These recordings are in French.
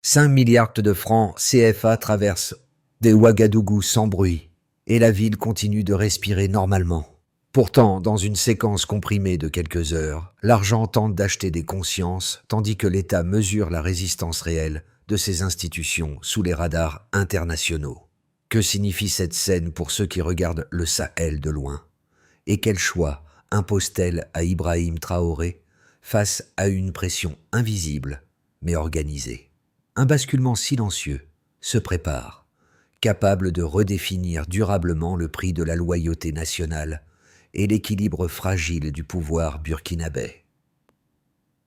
5 milliards de francs CFA traversent des Ouagadougou sans bruit, et la ville continue de respirer normalement. Pourtant, dans une séquence comprimée de quelques heures, l'argent tente d'acheter des consciences, tandis que l'État mesure la résistance réelle de ses institutions sous les radars internationaux. Que signifie cette scène pour ceux qui regardent le Sahel de loin? Et quel choix impose-t-elle à Ibrahim Traoré face à une pression invisible mais organisée? Un basculement silencieux se prépare, capable de redéfinir durablement le prix de la loyauté nationale et l'équilibre fragile du pouvoir burkinabé.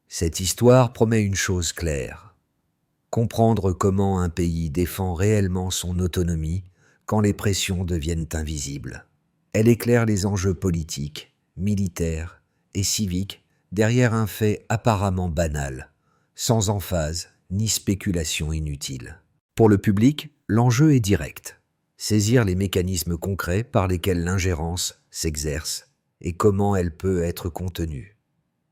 Cette histoire promet une chose claire: comprendre comment un pays défend réellement son autonomie quand les pressions deviennent invisibles. Elle éclaire les enjeux politiques, militaires et civiques derrière un fait apparemment banal, sans emphase ni spéculation inutile. Pour le public, l'enjeu est direct: saisir les mécanismes concrets par lesquels l'ingérence s'exerce et comment elle peut être contenue.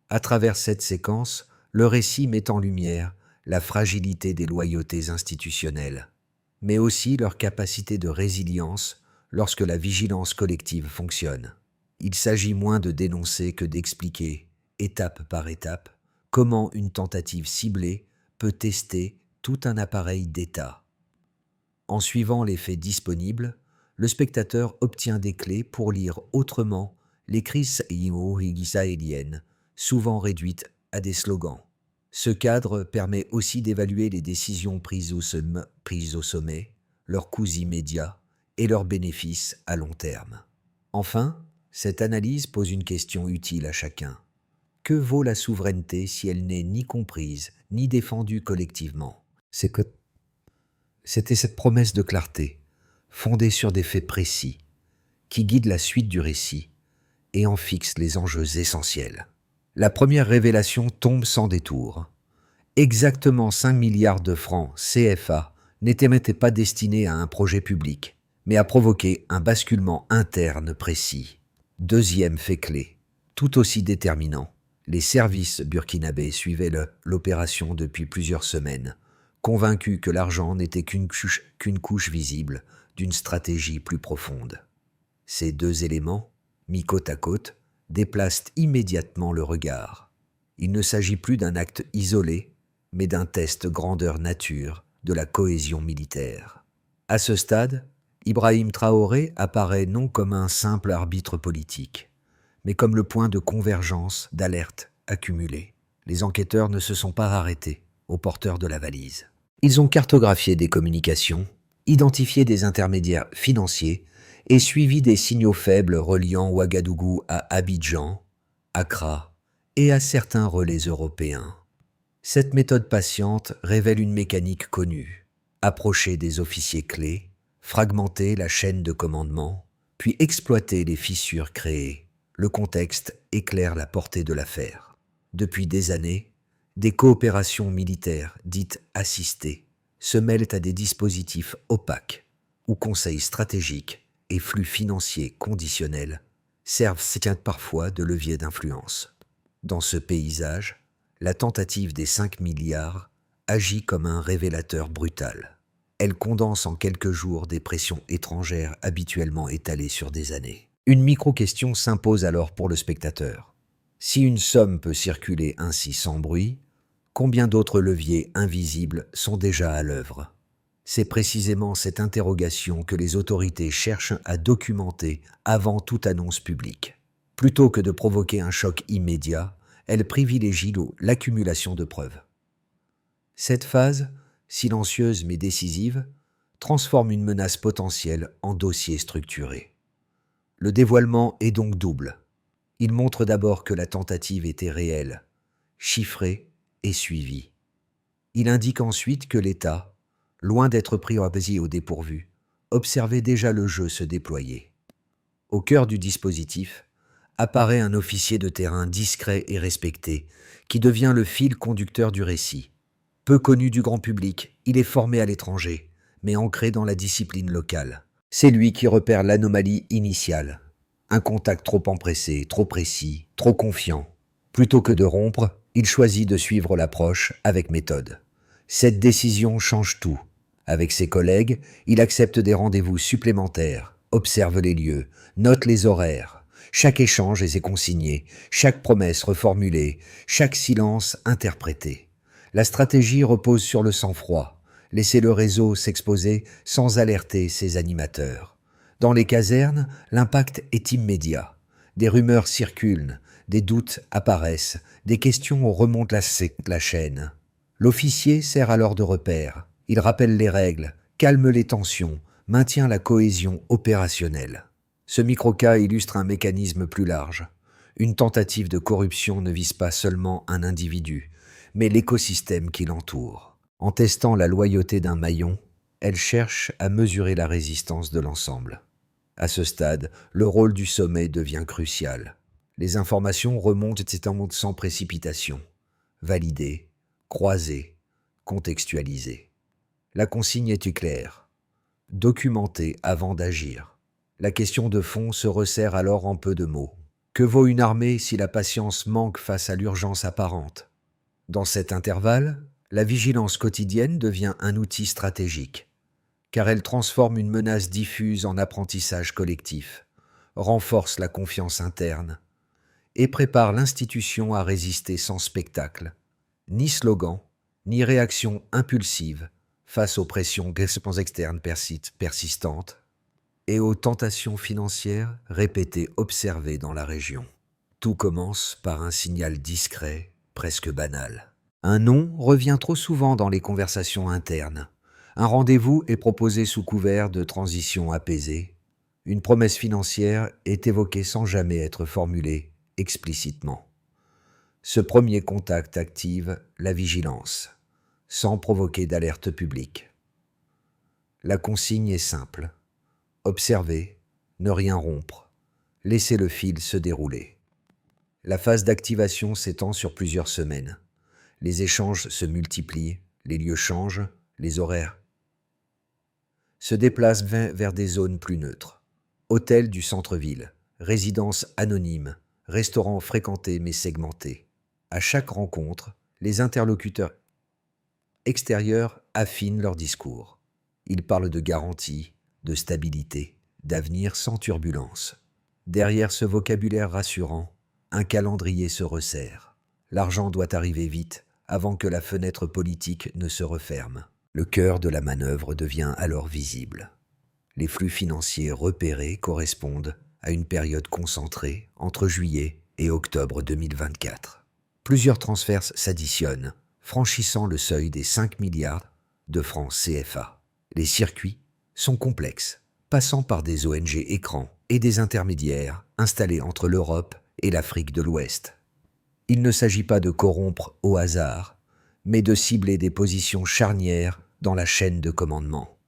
À travers cette séquence, le récit met en lumière la fragilité des loyautés institutionnelles, mais aussi leur capacité de résilience lorsque la vigilance collective fonctionne. Il s'agit moins de dénoncer que d'expliquer, étape par étape, comment une tentative ciblée peut tester tout un appareil d'État. En suivant les faits disponibles, le spectateur obtient des clés pour lire autrement les crises sahéliennes, souvent réduites à des slogans. Ce cadre permet aussi d'évaluer les décisions prises au sommet, leurs coûts immédiats et leurs bénéfices à long terme. Enfin, cette analyse pose une question utile à chacun. Que vaut la souveraineté si elle n'est ni comprise ni défendue collectivement? C'était cette promesse de clarté, fondée sur des faits précis, qui guide la suite du récit et en fixe les enjeux essentiels. La première révélation tombe sans détour. Exactement 5 milliards de francs CFA n'étaient pas destinés à un projet public, mais à provoquer un basculement interne précis. Deuxième fait clé, tout aussi déterminant: les services burkinabés suivaient l'opération depuis plusieurs semaines, convaincus que l'argent n'était qu'une couche visible d'une stratégie plus profonde. Ces deux éléments, mis côte à côte, déplacent immédiatement le regard. Il ne s'agit plus d'un acte isolé, mais d'un test grandeur nature de la cohésion militaire. À ce stade, Ibrahim Traoré apparaît non comme un simple arbitre politique, mais comme le point de convergence d'alertes accumulées. Les enquêteurs ne se sont pas arrêtés aux porteurs de la valise. Ils ont cartographié des communications, identifié des intermédiaires financiers et suivi des signaux faibles reliant Ouagadougou à Abidjan, Accra et à certains relais européens. Cette méthode patiente révèle une mécanique connue: approcher des officiers clés, fragmenter la chaîne de commandement, puis exploiter les fissures créées. Le contexte éclaire la portée de l'affaire. Depuis des années, des coopérations militaires dites assistées se mêlent à des dispositifs opaques où conseils stratégiques et flux financiers conditionnels servent parfois de levier d'influence. Dans ce paysage, la tentative des 5 milliards agit comme un révélateur brutal. Elle condense en quelques jours des pressions étrangères habituellement étalées sur des années. Une micro-question s'impose alors pour le spectateur. Si une somme peut circuler ainsi sans bruit, combien d'autres leviers invisibles sont déjà à l'œuvre? C'est précisément cette interrogation que les autorités cherchent à documenter avant toute annonce publique. Plutôt que de provoquer un choc immédiat, elles privilégient l'accumulation de preuves. Cette phase, silencieuse mais décisive, transforme une menace potentielle en dossier structuré. Le dévoilement est donc double. Il montre d'abord que la tentative était réelle, chiffrée et suivie. Il indique ensuite que l'État, loin d'être pris au dépourvu, observait déjà le jeu se déployer. Au cœur du dispositif apparaît un officier de terrain discret et respecté, qui devient le fil conducteur du récit. Peu connu du grand public, il est formé à l'étranger, mais ancré dans la discipline locale. C'est lui qui repère l'anomalie initiale. Un contact trop empressé, trop précis, trop confiant. Plutôt que de rompre, il choisit de suivre l'approche avec méthode. Cette décision change tout. Avec ses collègues, il accepte des rendez-vous supplémentaires, observe les lieux, note les horaires. Chaque échange est consigné, chaque promesse reformulée, chaque silence interprété. La stratégie repose sur le sang-froid. Laisser le réseau s'exposer sans alerter ses animateurs. Dans les casernes, l'impact est immédiat. Des rumeurs circulent, des doutes apparaissent, des questions remontent la chaîne. L'officier sert alors de repère. Il rappelle les règles, calme les tensions, maintient la cohésion opérationnelle. Ce microcas illustre un mécanisme plus large. Une tentative de corruption ne vise pas seulement un individu, mais l'écosystème qui l'entoure. En testant la loyauté d'un maillon, elle cherche à mesurer la résistance de l'ensemble. À ce stade, le rôle du sommet devient crucial. Les informations remontent sans précipitation, validées, croisées, contextualisées. La consigne est claire. Documenter avant d'agir. La question de fond se resserre alors en peu de mots. Que vaut une armée si la patience manque face à l'urgence apparente? Dans cet intervalle, la vigilance quotidienne devient un outil stratégique, car elle transforme une menace diffuse en apprentissage collectif, renforce la confiance interne et prépare l'institution à résister sans spectacle, ni slogan, ni réaction impulsive face aux pressions externes persistantes et aux tentations financières répétées observées dans la région. Tout commence par un signal discret, presque banal. Un nom revient trop souvent dans les conversations internes. Un rendez-vous est proposé sous couvert de transition apaisée. Une promesse financière est évoquée sans jamais être formulée explicitement. Ce premier contact active la vigilance, sans provoquer d'alerte publique. La consigne est simple. Observer, ne rien rompre, laisser le fil se dérouler. La phase d'activation s'étend sur plusieurs semaines. Les échanges se multiplient, les lieux changent, les horaires se déplacent vers des zones plus neutres. Hôtels du centre-ville, résidences anonymes, restaurants fréquentés mais segmentés. À chaque rencontre, les interlocuteurs extérieurs affinent leur discours. Ils parlent de garantie, de stabilité, d'avenir sans turbulence. Derrière ce vocabulaire rassurant, un calendrier se resserre. L'argent doit arriver vite, avant que la fenêtre politique ne se referme. Le cœur de la manœuvre devient alors visible. Les flux financiers repérés correspondent à une période concentrée entre juillet et octobre 2024. Plusieurs transferts s'additionnent, franchissant le seuil des 5 milliards de francs CFA. Les circuits sont complexes, passant par des ONG écrans et des intermédiaires installés entre l'Europe et l'Afrique de l'Ouest. Il ne s'agit pas de corrompre au hasard, mais de cibler des positions charnières dans la chaîne de commandement.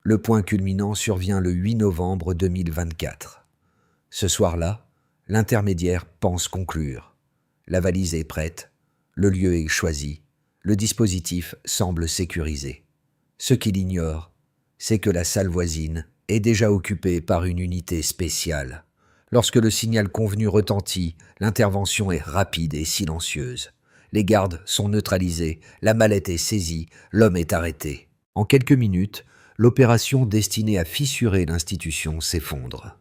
Le point culminant survient le 8 novembre 2024. Ce soir-là, l'intermédiaire pense conclure. La valise est prête, le lieu est choisi, le dispositif semble sécurisé. Ce qu'il ignore, c'est que la salle voisine est déjà occupée par une unité spéciale. Lorsque le signal convenu retentit, l'intervention est rapide et silencieuse. Les gardes sont neutralisés, la mallette est saisie, l'homme est arrêté. En quelques minutes, l'opération destinée à fissurer l'institution s'effondre.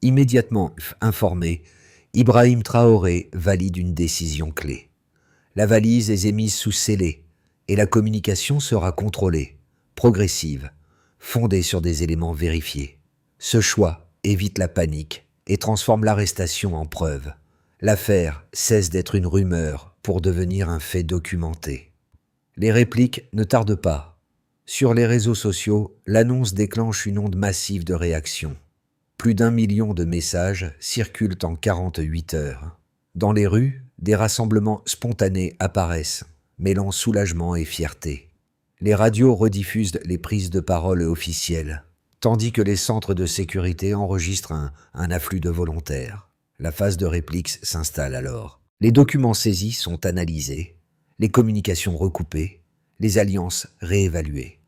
Immédiatement informé, Ibrahim Traoré valide une décision clé. La valise est émise sous scellé et la communication sera contrôlée, progressive, fondée sur des éléments vérifiés. Ce choix évite la panique et transforme l'arrestation en preuve. L'affaire cesse d'être une rumeur pour devenir un fait documenté. Les répliques ne tardent pas. Sur les réseaux sociaux, l'annonce déclenche une onde massive de réactions. Plus d'1 million de messages circulent en 48 heures. Dans les rues, des rassemblements spontanés apparaissent, mêlant soulagement et fierté. Les radios rediffusent les prises de parole officielles, tandis que les centres de sécurité enregistrent un afflux de volontaires. La phase de réplique s'installe alors. Les documents saisis sont analysés, les communications recoupées, les alliances réévaluées.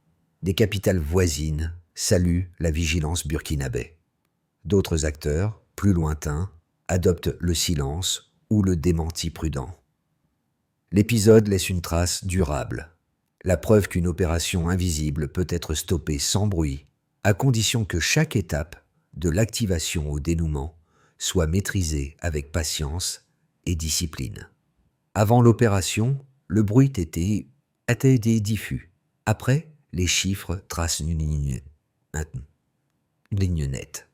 Des capitales voisines saluent la vigilance burkinabé. D'autres acteurs, plus lointains, adoptent le silence ou le démenti prudent. L'épisode laisse une trace durable. La preuve qu'une opération invisible peut être stoppée sans bruit, à condition que chaque étape, de l'activation au dénouement, soit maîtrisée avec patience et discipline. Avant l'opération, le bruit était diffus. Après, les chiffres tracent une ligne nette.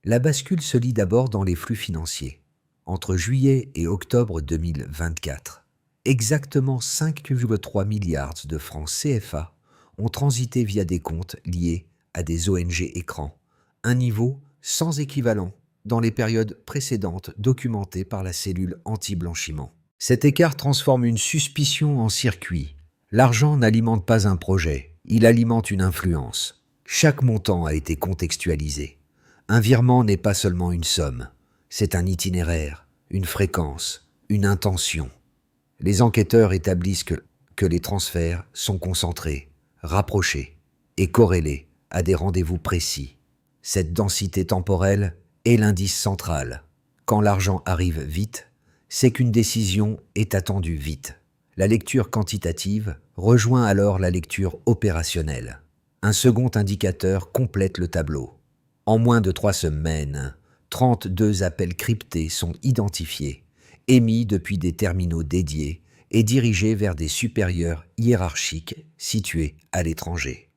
La bascule se lit d'abord dans les flux financiers. Entre juillet et octobre 2024, exactement 5,3 milliards de francs CFA ont transité via des comptes liés à des ONG écrans, un niveau sans équivalent dans les périodes précédentes documentées par la cellule anti-blanchiment. Cet écart transforme une suspicion en circuit. L'argent n'alimente pas un projet, il alimente une influence. Chaque montant a été contextualisé. Un virement n'est pas seulement une somme, c'est un itinéraire, une fréquence, une intention. Les enquêteurs établissent que les transferts sont concentrés, rapprochés et corrélés à des rendez-vous précis. Cette densité temporelle est l'indice central. Quand l'argent arrive vite, c'est qu'une décision est attendue vite. La lecture quantitative rejoint alors la lecture opérationnelle. Un second indicateur complète le tableau. En moins de 3 semaines, 32 appels cryptés sont identifiés, émis depuis des terminaux dédiés et dirigés vers des supérieurs hiérarchiques situés à l'étranger.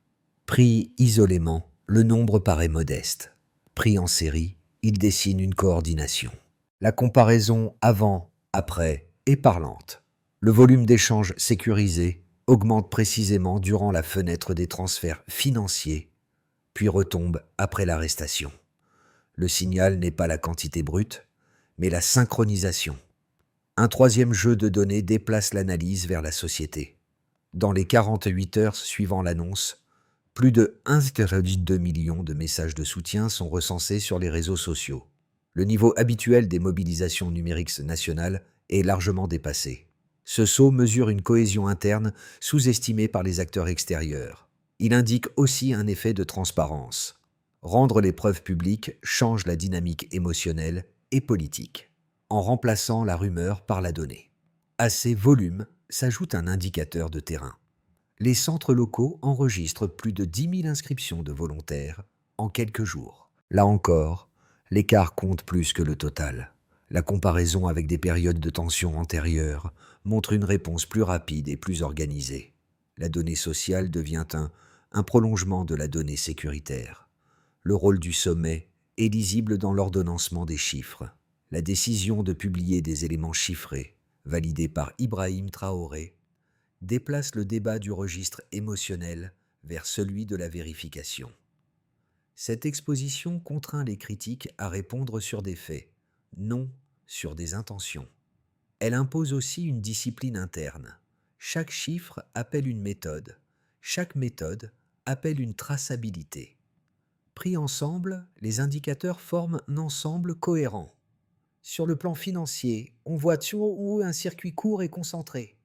Pris isolément, le nombre paraît modeste. Pris en série, il dessine une coordination. La comparaison avant-après est parlante. Le volume d'échanges sécurisés augmente précisément durant la fenêtre des transferts financiers, puis retombe après l'arrestation. Le signal n'est pas la quantité brute, mais la synchronisation. Un troisième jeu de données déplace l'analyse vers la société. Dans les 48 heures suivant l'annonce, plus de 1,2 million de messages de soutien sont recensés sur les réseaux sociaux. Le niveau habituel des mobilisations numériques nationales est largement dépassé. Ce saut mesure une cohésion interne sous-estimée par les acteurs extérieurs. Il indique aussi un effet de transparence. Rendre les preuves publiques change la dynamique émotionnelle et politique, en remplaçant la rumeur par la donnée. À ces volumes s'ajoute un indicateur de terrain. Les centres locaux enregistrent plus de 10 000 inscriptions de volontaires en quelques jours. Là encore, l'écart compte plus que le total. La comparaison avec des périodes de tension antérieures montre une réponse plus rapide et plus organisée. La donnée sociale devient un prolongement de la donnée sécuritaire. Le rôle du sommet est lisible dans l'ordonnancement des chiffres. La décision de publier des éléments chiffrés, validés par Ibrahim Traoré, déplace le débat du registre émotionnel vers celui de la vérification. Cette exposition contraint les critiques à répondre sur des faits, non sur des intentions. Elle impose aussi une discipline interne. Chaque chiffre appelle une méthode. Chaque méthode appelle une traçabilité. Pris ensemble, les indicateurs forment un ensemble cohérent. Sur le plan financier, on voit où un circuit court et concentré.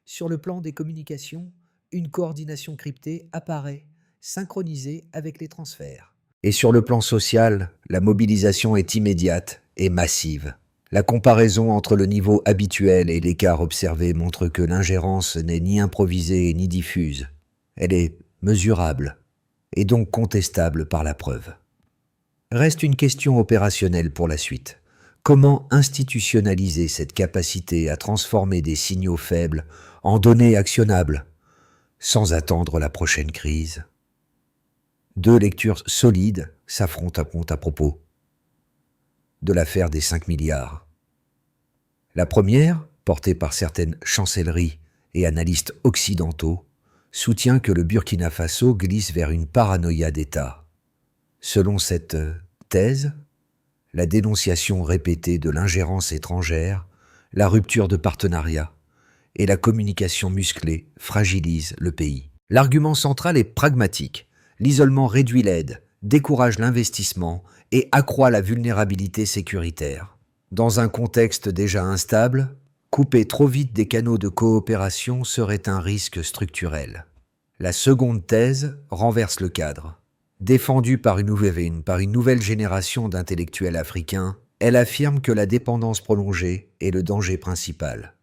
Sur le plan des communications, une coordination cryptée apparaît, synchronisée avec les transferts. Et sur le plan social, la mobilisation est immédiate et massive. La comparaison entre le niveau habituel et l'écart observé montre que l'ingérence n'est ni improvisée ni diffuse. Elle est mesurable et donc contestable par la preuve. Reste une question opérationnelle pour la suite. Comment institutionnaliser cette capacité à transformer des signaux faibles en données actionnables, sans attendre la prochaine crise? 2 lectures solides s'affrontent à propos de l'affaire des 5 milliards. La première, portée par certaines chancelleries et analystes occidentaux, soutient que le Burkina Faso glisse vers une paranoïa d'État. Selon cette thèse, la dénonciation répétée de l'ingérence étrangère, la rupture de partenariat et la communication musclée fragilisent le pays. L'argument central est pragmatique. L'isolement réduit l'aide, décourage l'investissement et accroît la vulnérabilité sécuritaire. Dans un contexte déjà instable, couper trop vite des canaux de coopération serait un risque structurel. La seconde thèse renverse le cadre. Défendue par une nouvelle génération d'intellectuels africains, elle affirme que la dépendance prolongée est le danger principal.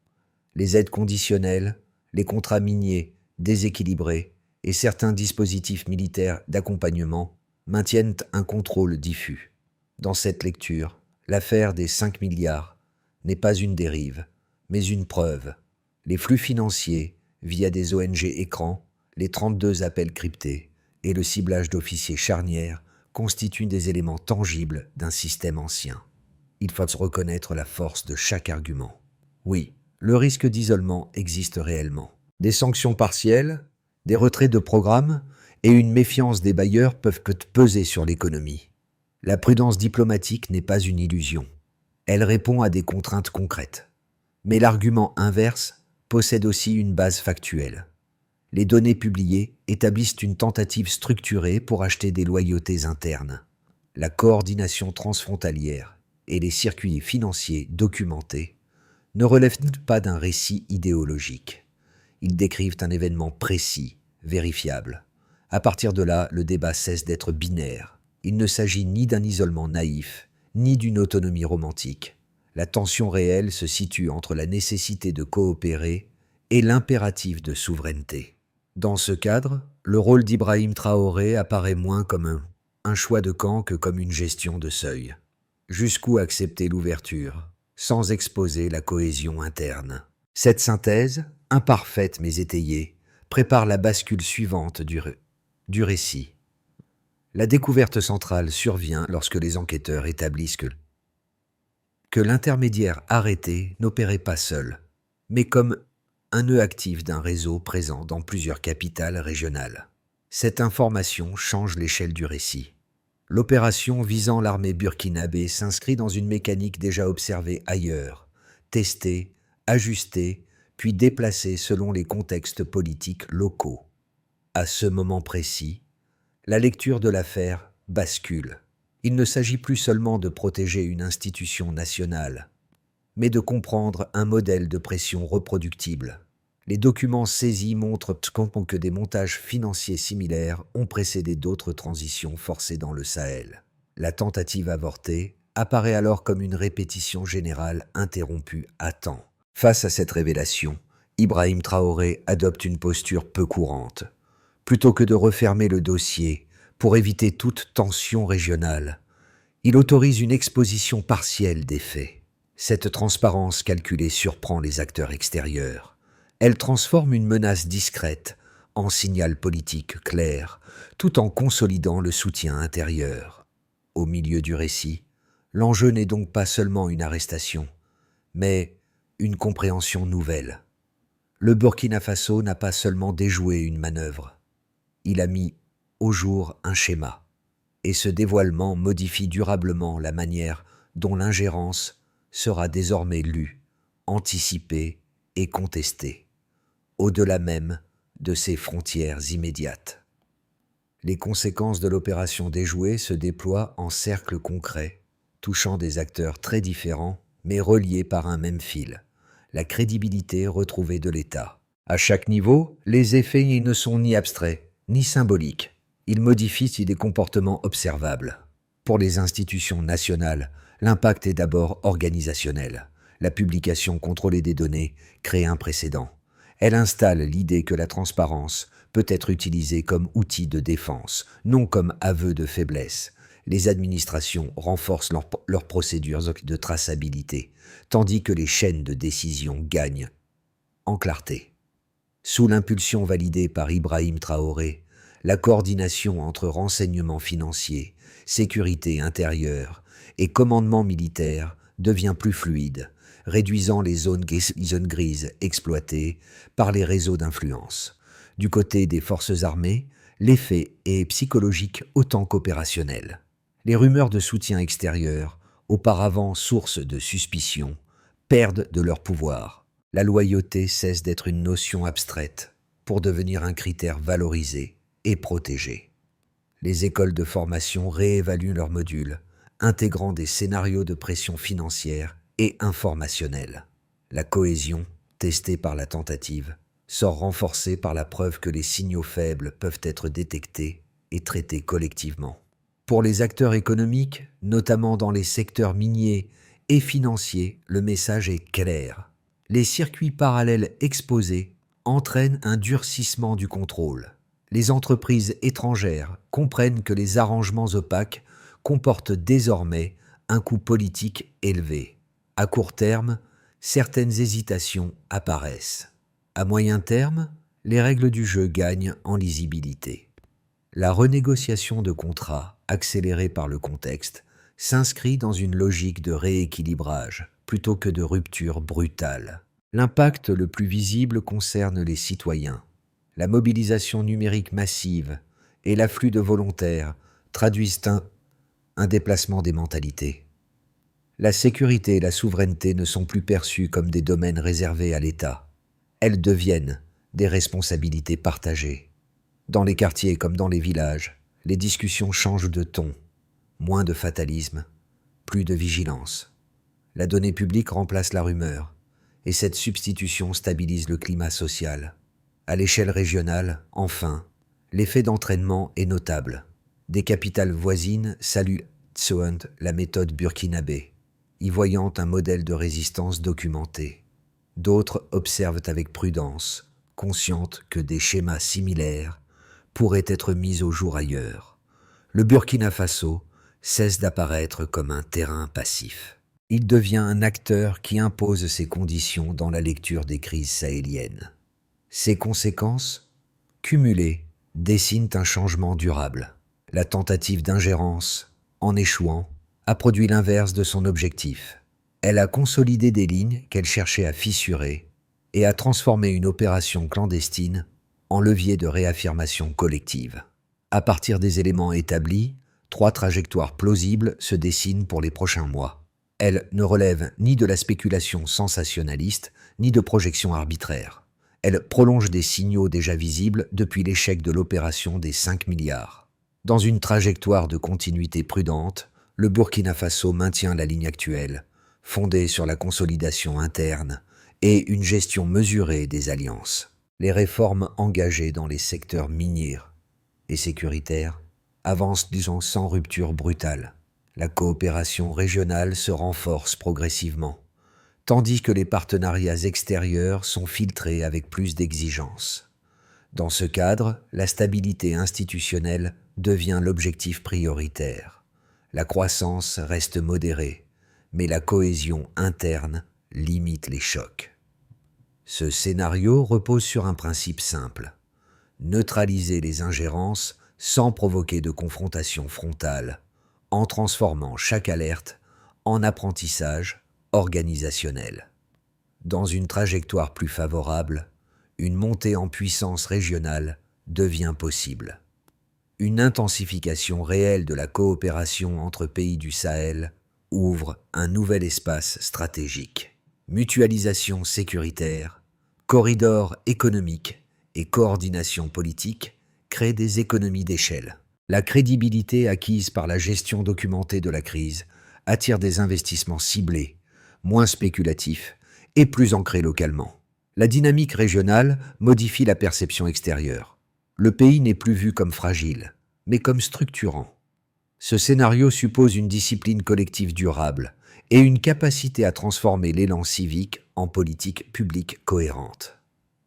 Les aides conditionnelles, les contrats miniers déséquilibrés et certains dispositifs militaires d'accompagnement maintiennent un contrôle diffus. Dans cette lecture, l'affaire des 5 milliards n'est pas une dérive, mais une preuve. Les flux financiers, via des ONG écrans, les 32 appels cryptés et le ciblage d'officiers charnières constituent des éléments tangibles d'un système ancien. Il faut reconnaître la force de chaque argument. Oui, le risque d'isolement existe réellement. Des sanctions partielles, des retraits de programmes et une méfiance des bailleurs peuvent peser sur l'économie. La prudence diplomatique n'est pas une illusion. Elle répond à des contraintes concrètes. Mais l'argument inverse possède aussi une base factuelle. Les données publiées établissent une tentative structurée pour acheter des loyautés internes. La coordination transfrontalière et les circuits financiers documentés ne relèvent pas d'un récit idéologique. Ils décrivent un événement précis, vérifiable. À partir de là, le débat cesse d'être binaire. Il ne s'agit ni d'un isolement naïf, ni d'une autonomie romantique. La tension réelle se situe entre la nécessité de coopérer et l'impératif de souveraineté. Dans ce cadre, le rôle d'Ibrahim Traoré apparaît moins comme un choix de camp que comme une gestion de seuil. Jusqu'où accepter l'ouverture, sans exposer la cohésion interne. Cette synthèse, imparfaite mais étayée, prépare la bascule suivante du récit. La découverte centrale survient lorsque les enquêteurs établissent que l'intermédiaire arrêté n'opérait pas seul, mais comme un nœud actif d'un réseau présent dans plusieurs capitales régionales. Cette information change l'échelle du récit. L'opération visant l'armée burkinabé s'inscrit dans une mécanique déjà observée ailleurs, testée, ajustée, puis déplacée selon les contextes politiques locaux. À ce moment précis, la lecture de l'affaire bascule. Il ne s'agit plus seulement de protéger une institution nationale, mais de comprendre un modèle de pression reproductible. Les documents saisis montrent que des montages financiers similaires ont précédé d'autres transitions forcées dans le Sahel. La tentative avortée apparaît alors comme une répétition générale interrompue à temps. Face à cette révélation, Ibrahim Traoré adopte une posture peu courante. Plutôt que de refermer le dossier pour éviter toute tension régionale, il autorise une exposition partielle des faits. Cette transparence calculée surprend les acteurs extérieurs. Elle transforme une menace discrète en signal politique clair, tout en consolidant le soutien intérieur. Au milieu du récit, l'enjeu n'est donc pas seulement une arrestation, mais une compréhension nouvelle. Le Burkina Faso n'a pas seulement déjoué une manœuvre, il a mis au jour un schéma, et ce dévoilement modifie durablement la manière dont l'ingérence sera désormais lue, anticipée et contestée, au-delà même de ses frontières immédiates. Les conséquences de l'opération déjouée se déploient en cercles concrets, touchant des acteurs très différents, mais reliés par un même fil, la crédibilité retrouvée de l'État. À chaque niveau, les effets ne sont ni abstraits, ni symboliques. Ils modifient des comportements observables. Pour les institutions nationales, l'impact est d'abord organisationnel. La publication contrôlée des données crée un précédent. Elle installe l'idée que la transparence peut être utilisée comme outil de défense, non comme aveu de faiblesse. Les administrations renforcent leurs procédures de traçabilité, tandis que les chaînes de décision gagnent en clarté. Sous l'impulsion validée par Ibrahim Traoré, la coordination entre renseignements financiers, sécurité intérieure et commandement militaire devient plus fluide, réduisant les zones grises exploitées par les réseaux d'influence. Du côté des forces armées, l'effet est psychologique autant qu'opérationnel. Les rumeurs de soutien extérieur, auparavant source de suspicion, perdent de leur pouvoir. La loyauté cesse d'être une notion abstraite pour devenir un critère valorisé et protégé. Les écoles de formation réévaluent leurs modules, intégrant des scénarios de pression financière et informationnelle. La cohésion, testée par la tentative, sort renforcée par la preuve que les signaux faibles peuvent être détectés et traités collectivement. Pour les acteurs économiques, notamment dans les secteurs miniers et financiers, le message est clair. Les circuits parallèles exposés entraîne un durcissement du contrôle. Les entreprises étrangères comprennent que les arrangements opaques comportent désormais un coût politique élevé. À court terme, certaines hésitations apparaissent. À moyen terme, les règles du jeu gagnent en lisibilité. La renégociation de contrats, accélérée par le contexte, s'inscrit dans une logique de rééquilibrage plutôt que de rupture brutale. L'impact le plus visible concerne les citoyens. La mobilisation numérique massive et l'afflux de volontaires traduisent un déplacement des mentalités. La sécurité et la souveraineté ne sont plus perçues comme des domaines réservés à l'État. Elles deviennent des responsabilités partagées. Dans les quartiers comme dans les villages, les discussions changent de ton. Moins de fatalisme, plus de vigilance. La donnée publique remplace la rumeur, et cette substitution stabilise le climat social. À l'échelle régionale, enfin, l'effet d'entraînement est notable. Des capitales voisines saluent Tsoant, la méthode burkinabé, y voyant un modèle de résistance documenté. D'autres observent avec prudence, conscientes que des schémas similaires pourraient être mis au jour ailleurs. Le Burkina Faso cesse d'apparaître comme un terrain passif. Il devient un acteur qui impose ses conditions dans la lecture des crises sahéliennes. Ces conséquences, cumulées, dessinent un changement durable. La tentative d'ingérence, en échouant, a produit l'inverse de son objectif. Elle a consolidé des lignes qu'elle cherchait à fissurer et a transformé une opération clandestine en levier de réaffirmation collective. À partir des éléments établis, 3 trajectoires plausibles se dessinent pour les prochains mois. Elles ne relèvent ni de la spéculation sensationnaliste, ni de projections arbitraires. Elles prolongent des signaux déjà visibles depuis l'échec de l'opération des 5 milliards. Dans une trajectoire de continuité prudente, le Burkina Faso maintient la ligne actuelle, fondée sur la consolidation interne et une gestion mesurée des alliances. Les réformes engagées dans les secteurs miniers et sécuritaires avancent sans rupture brutale. La coopération régionale se renforce progressivement, tandis que les partenariats extérieurs sont filtrés avec plus d'exigence. Dans ce cadre, la stabilité institutionnelle devient l'objectif prioritaire. La croissance reste modérée, mais la cohésion interne limite les chocs. Ce scénario repose sur un principe simple: neutraliser les ingérences sans provoquer de confrontation frontale, en transformant chaque alerte en apprentissage organisationnel. Dans une trajectoire plus favorable, une montée en puissance régionale devient possible. Une intensification réelle de la coopération entre pays du Sahel ouvre un nouvel espace stratégique. Mutualisation sécuritaire, corridors économiques et coordination politique créent des économies d'échelle. La crédibilité acquise par la gestion documentée de la crise attire des investissements ciblés, moins spéculatifs et plus ancrés localement. La dynamique régionale modifie la perception extérieure. Le pays n'est plus vu comme fragile, mais comme structurant. Ce scénario suppose une discipline collective durable et une capacité à transformer l'élan civique en politique publique cohérente.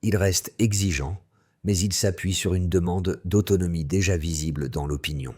Il reste exigeant, mais il s'appuie sur une demande d'autonomie déjà visible dans l'opinion.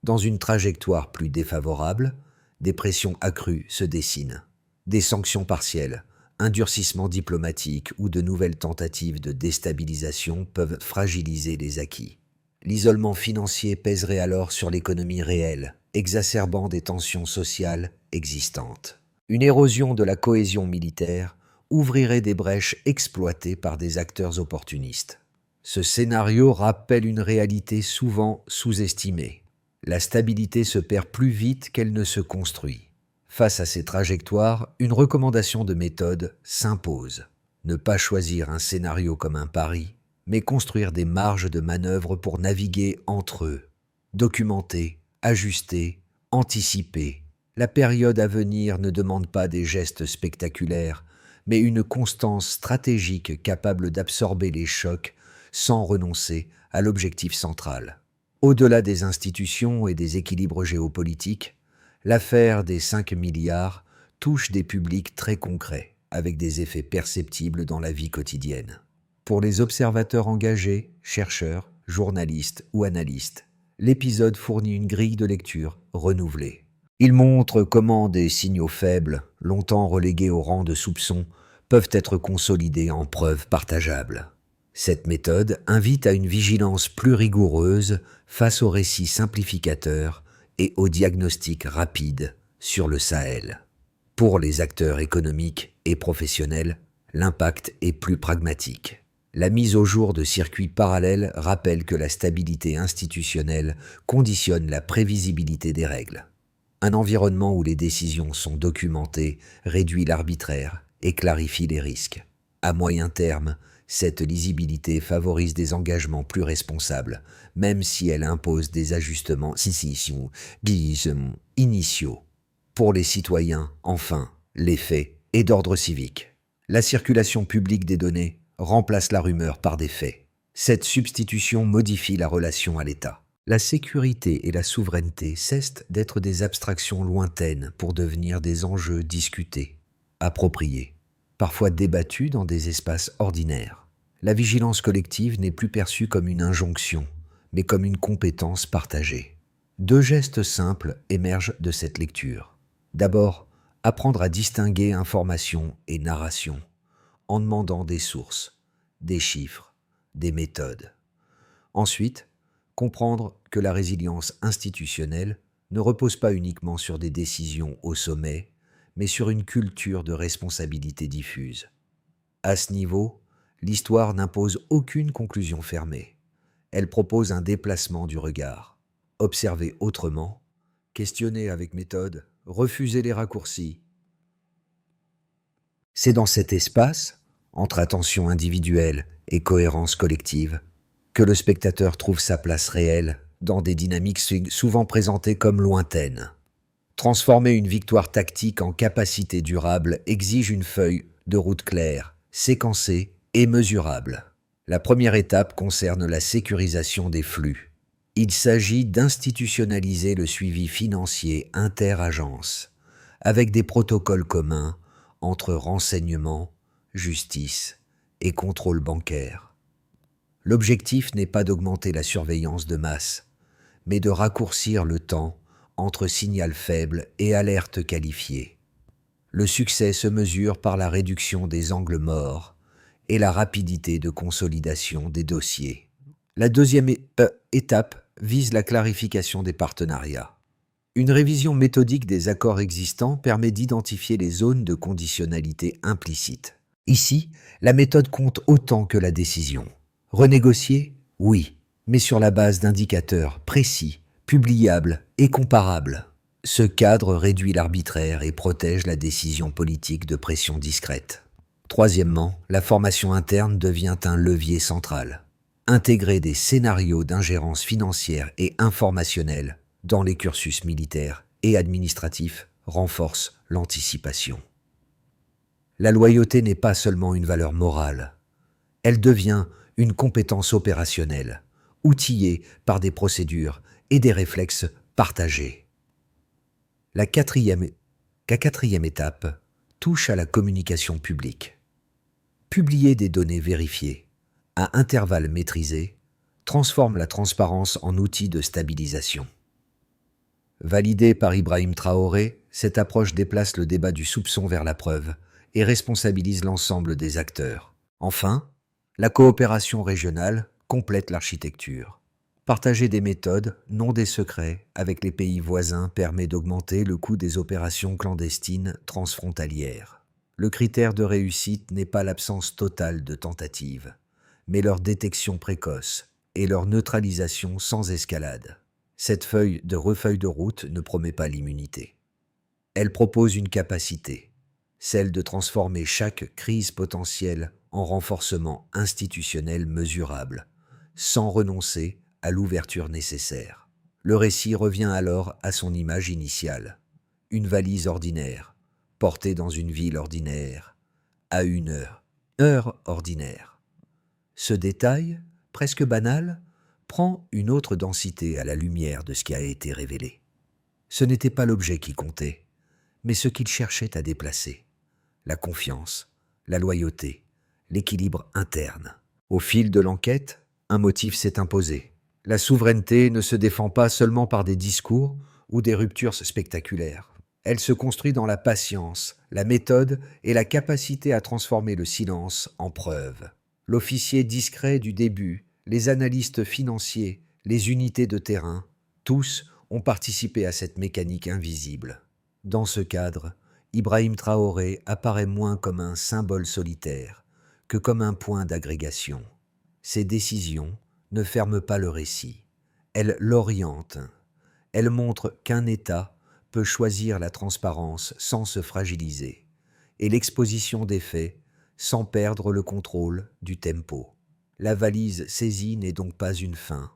Dans une trajectoire plus défavorable, des pressions accrues se dessinent. Des sanctions partielles, un durcissement diplomatique ou de nouvelles tentatives de déstabilisation peuvent fragiliser les acquis. L'isolement financier pèserait alors sur l'économie réelle, exacerbant des tensions sociales existantes. Une érosion de la cohésion militaire ouvrirait des brèches exploitées par des acteurs opportunistes. Ce scénario rappelle une réalité souvent sous-estimée. La stabilité se perd plus vite qu'elle ne se construit. Face à ces trajectoires, une recommandation de méthode s'impose. Ne pas choisir un scénario comme un pari, mais construire des marges de manœuvre pour naviguer entre eux. Documenter, ajuster, anticiper. La période à venir ne demande pas des gestes spectaculaires, mais une constance stratégique capable d'absorber les chocs sans renoncer à l'objectif central. Au-delà des institutions et des équilibres géopolitiques, l'affaire des 5 milliards touche des publics très concrets, avec des effets perceptibles dans la vie quotidienne. Pour les observateurs engagés, chercheurs, journalistes ou analystes, l'épisode fournit une grille de lecture renouvelée. Il montre comment des signaux faibles, longtemps relégués au rang de soupçons, peuvent être consolidés en preuves partageables. Cette méthode invite à une vigilance plus rigoureuse face aux récits simplificateurs et aux diagnostics rapides sur le Sahel. Pour les acteurs économiques et professionnels, l'impact est plus pragmatique. La mise au jour de circuits parallèles rappelle que la stabilité institutionnelle conditionne la prévisibilité des règles. Un environnement où les décisions sont documentées réduit l'arbitraire et clarifie les risques. À moyen terme, cette lisibilité favorise des engagements plus responsables, même si elle impose des ajustements initiaux. Pour les citoyens, enfin, l'effet est d'ordre civique. La circulation publique des données remplace la rumeur par des faits. Cette substitution modifie la relation à l'État. La sécurité et la souveraineté cessent d'être des abstractions lointaines pour devenir des enjeux discutés, appropriés, parfois débattus dans des espaces ordinaires. La vigilance collective n'est plus perçue comme une injonction, mais comme une compétence partagée. Deux gestes simples émergent de cette lecture. D'abord, apprendre à distinguer information et narration, en demandant des sources, des chiffres, des méthodes. Ensuite, comprendre que la résilience institutionnelle ne repose pas uniquement sur des décisions au sommet, mais sur une culture de responsabilité diffuse. À ce niveau, l'histoire n'impose aucune conclusion fermée. Elle propose un déplacement du regard. Observer autrement, questionner avec méthode, refuser les raccourcis. C'est dans cet espace, entre attention individuelle et cohérence collective, que le spectateur trouve sa place réelle dans des dynamiques souvent présentées comme lointaines. Transformer une victoire tactique en capacité durable exige une feuille de route claire, séquencée et mesurable. La première étape concerne la sécurisation des flux. Il s'agit d'institutionnaliser le suivi financier inter-agences, avec des protocoles communs entre renseignement, justice et contrôle bancaire. L'objectif n'est pas d'augmenter la surveillance de masse, mais de raccourcir le temps entre signal faible et alerte qualifiée. Le succès se mesure par la réduction des angles morts et la rapidité de consolidation des dossiers. La deuxième étape vise la clarification des partenariats. Une révision méthodique des accords existants permet d'identifier les zones de conditionnalité implicite. Ici, la méthode compte autant que la décision. Renégocier? Oui, mais sur la base d'indicateurs précis, publiables et comparables. Ce cadre réduit l'arbitraire et protège la décision politique de pression discrète. Troisièmement, la formation interne devient un levier central. Intégrer des scénarios d'ingérence financière et informationnelle dans les cursus militaires et administratifs renforce l'anticipation. La loyauté n'est pas seulement une valeur morale. Elle devient une compétence opérationnelle, outillée par des procédures et des réflexes partagés. La quatrième étape touche à la communication publique. Publier des données vérifiées, à intervalles maîtrisés, transforme la transparence en outil de stabilisation. Validée par Ibrahim Traoré, cette approche déplace le débat du soupçon vers la preuve et responsabilise l'ensemble des acteurs. Enfin, la coopération régionale complète l'architecture. Partager des méthodes, non des secrets, avec les pays voisins permet d'augmenter le coût des opérations clandestines transfrontalières. Le critère de réussite n'est pas l'absence totale de tentatives, mais leur détection précoce et leur neutralisation sans escalade. Cette feuille de route ne promet pas l'immunité. Elle propose une capacité, celle de transformer chaque crise potentielle en renforcement institutionnel mesurable, sans renoncer à l'ouverture nécessaire. Le récit revient alors à son image initiale, une valise ordinaire, portée dans une ville ordinaire, à une heure ordinaire. Ce détail, presque banal, prend une autre densité à la lumière de ce qui a été révélé. Ce n'était pas l'objet qui comptait, mais ce qu'il cherchait à déplacer, la confiance, la loyauté, l'équilibre interne. Au fil de l'enquête, un motif s'est imposé. La souveraineté ne se défend pas seulement par des discours ou des ruptures spectaculaires. Elle se construit dans la patience, la méthode et la capacité à transformer le silence en preuve. L'officier discret du début, les analystes financiers, les unités de terrain, tous ont participé à cette mécanique invisible. Dans ce cadre, Ibrahim Traoré apparaît moins comme un symbole solitaire que comme un point d'agrégation. Ses décisions ne ferment pas le récit. Elles l'orientent. Elles montrent qu'un État peut choisir la transparence sans se fragiliser et l'exposition des faits sans perdre le contrôle du tempo. La valise saisie n'est donc pas une fin,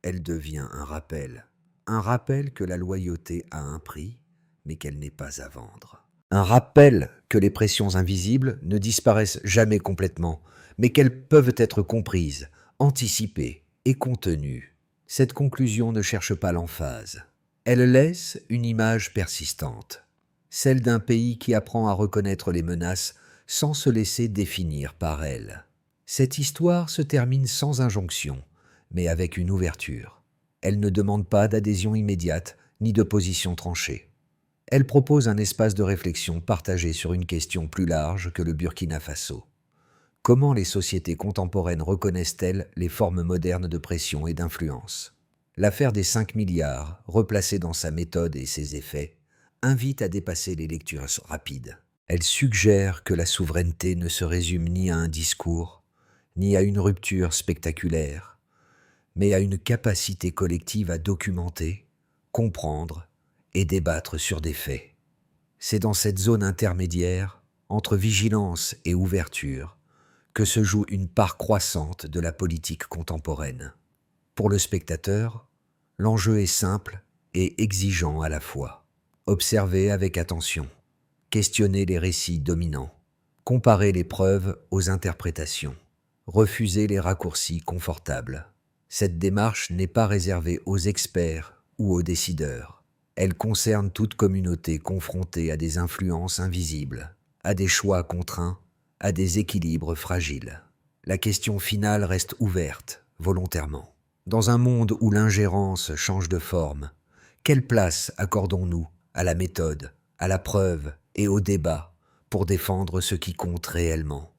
elle devient un rappel. Un rappel que la loyauté a un prix, mais qu'elle n'est pas à vendre. Un rappel que les pressions invisibles ne disparaissent jamais complètement, mais qu'elles peuvent être comprises, anticipées et contenues. Cette conclusion ne cherche pas l'emphase. Elle laisse une image persistante, celle d'un pays qui apprend à reconnaître les menaces sans se laisser définir par elles. Cette histoire se termine sans injonction, mais avec une ouverture. Elle ne demande pas d'adhésion immédiate ni de position tranchée. Elle propose un espace de réflexion partagé sur une question plus large que le Burkina Faso. Comment les sociétés contemporaines reconnaissent-elles les formes modernes de pression et d'influence ? L'affaire des 5 milliards, replacée dans sa méthode et ses effets, invite à dépasser les lectures rapides. Elle suggère que la souveraineté ne se résume ni à un discours, ni à une rupture spectaculaire, mais à une capacité collective à documenter, comprendre et débattre sur des faits. C'est dans cette zone intermédiaire, entre vigilance et ouverture, que se joue une part croissante de la politique contemporaine. Pour le spectateur, l'enjeu est simple et exigeant à la fois. Observer avec attention, questionner les récits dominants, comparer les preuves aux interprétations, refuser les raccourcis confortables. Cette démarche n'est pas réservée aux experts ou aux décideurs. Elle concerne toute communauté confrontée à des influences invisibles, à des choix contraints, à des équilibres fragiles. La question finale reste ouverte, volontairement. Dans un monde où l'ingérence change de forme, quelle place accordons-nous à la méthode, à la preuve et au débat pour défendre ce qui compte réellement ?